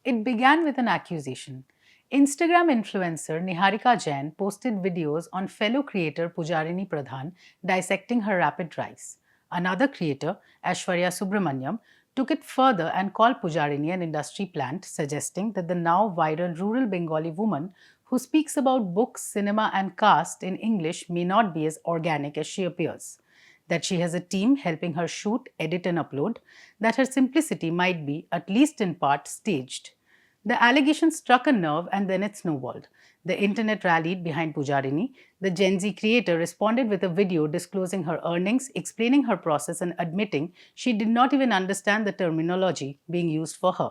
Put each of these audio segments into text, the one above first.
It began with an accusation. Instagram influencer Niharika Jain posted videos on fellow creator Pujarini Pradhan dissecting her rapid rise. Another creator, Aishwarya Subramanyam, took it further and called Pujarini an industry plant, suggesting that the now viral rural Bengali woman who speaks about books, cinema, and caste in English may not be as organic as she appears, that she has a team helping her shoot, edit, and upload, that her simplicity might be, at least in part, staged. The allegation struck a nerve and then it snowballed. The internet rallied behind Pujarini. The Gen Z creator responded with a video disclosing her earnings, explaining her process, and admitting she did not even understand the terminology being used for her.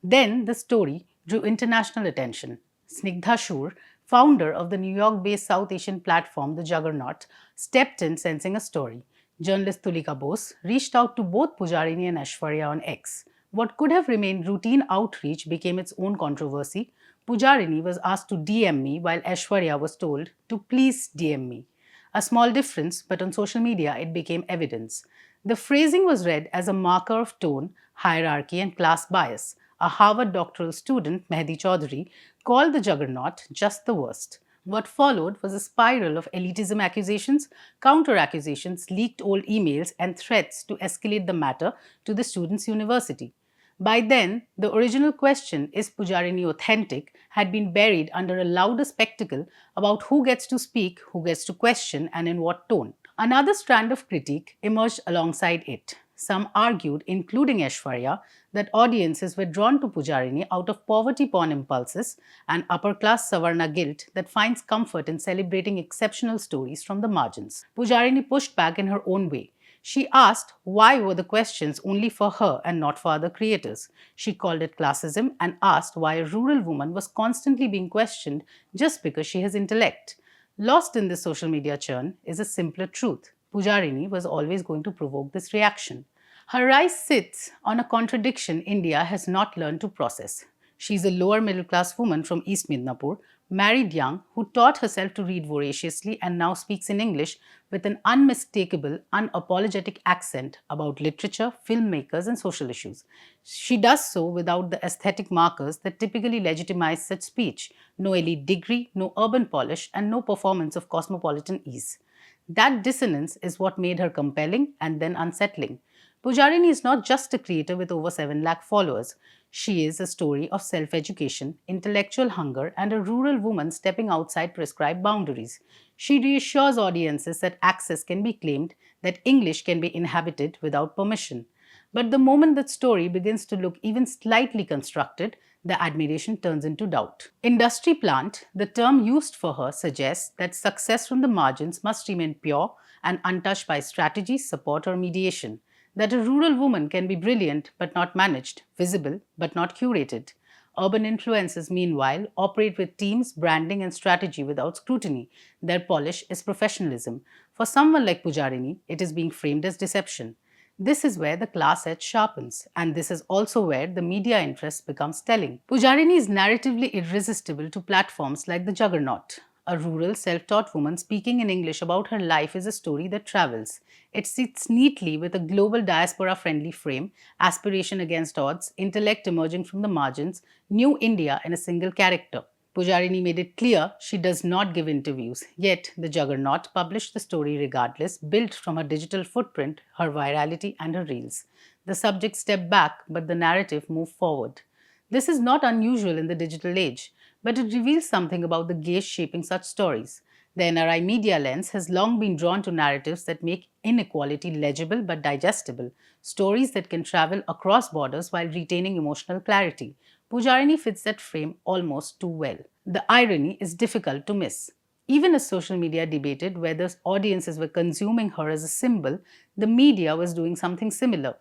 Then the story drew international attention. Snigdha Shur, founder of the New York based South Asian platform The Juggernaut, stepped in sensing a story. Journalist Tulika Bose reached out to both Pujarini and Aishwarya on X. What could have remained routine outreach became its own controversy. Pujarini was asked to DM me, while Aishwarya was told to please DM me. A small difference, but on social media it became evidence. The phrasing was read as a marker of tone, hierarchy, and class bias. A Harvard doctoral student, Mehdi Chaudhary, called the juggernaut just the worst. What followed was a spiral of elitism accusations, counter accusations, leaked old emails, and threats to escalate the matter to the student's university. By then, the original question, is Pujarini authentic, had been buried under a louder spectacle about who gets to speak, who gets to question, and in what tone. Another strand of critique emerged alongside it. Some argued, including Aishwarya, that audiences were drawn to Pujarini out of poverty porn impulses and upper class Savarna guilt that finds comfort in celebrating exceptional stories from the margins. Pujarini pushed back in her own way. She asked why were the questions only for her and not for other creators. She called it classism and asked why a rural woman was constantly being questioned just because she has intellect. Lost in this social media churn is a simpler truth. Pujarini was always going to provoke this reaction. Her rise sits on a contradiction India has not learned to process. She is a lower middle class woman from East Midnapur, married young, who taught herself to read voraciously and now speaks in English with an unmistakable, unapologetic accent about literature, filmmakers, and social issues. She does so without the aesthetic markers that typically legitimize such speech: no elite degree, no urban polish, and no performance of cosmopolitan ease. That dissonance is what made her compelling and then unsettling. Pujarini is not just a creator with over 7 lakh followers. She is a story of self education, intellectual hunger, and a rural woman stepping outside prescribed boundaries. She reassures audiences that access can be claimed, that English can be inhabited without permission. But the moment that story begins to look even slightly constructed, the admiration turns into doubt. Industry plant, the term used for her, suggests that success from the margins must remain pure and untouched by strategy, support, or mediation. That a rural woman can be brilliant but not managed, visible but not curated. Urban influencers, meanwhile, operate with teams, branding, and strategy without scrutiny. Their polish is professionalism. For someone like Pujarini, it is being framed as deception. This is where the class edge sharpens, and this is also where the media interest becomes telling. Pujarini is narratively irresistible to platforms like The Juggernaut. A rural, self taught woman speaking in English about her life is a story that travels. It sits neatly with a global diaspora friendly frame, aspiration against odds, intellect emerging from the margins, new India in a single character. Pujarini made it clear she does not give interviews, yet the juggernaut published the story regardless, built from her digital footprint, her virality, and her reels. The subject stepped back, but the narrative moved forward. This is not unusual in the digital age, but it reveals something about the gaze shaping such stories. The NRI media lens has long been drawn to narratives that make inequality legible but digestible, stories that can travel across borders while retaining emotional clarity. Pujarini fits that frame almost too well. The irony is difficult to miss. Even as social media debated whether audiences were consuming her as a symbol, the media was doing something similar,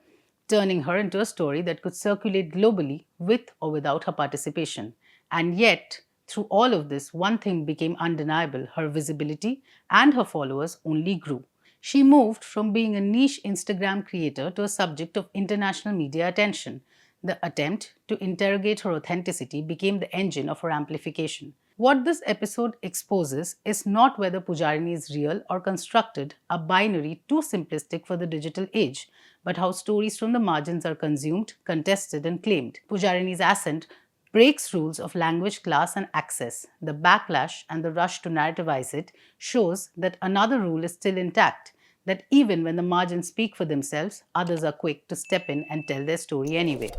turning her into a story that could circulate globally with or without her participation. And yet, through all of this, one thing became undeniable: her visibility and her followers only grew. She moved from being a niche Instagram creator to a subject of international media attention. The attempt to interrogate her authenticity became the engine of her amplification. What this episode exposes is not whether Pujarini is real or constructed, a binary too simplistic for the digital age, but how stories from the margins are consumed, contested, and claimed. Pujarini's ascent breaks rules of language, class, and access. The backlash and the rush to narrativize it shows that another rule is still intact, that even when the margins speak for themselves, others are quick to step in and tell their story anyway.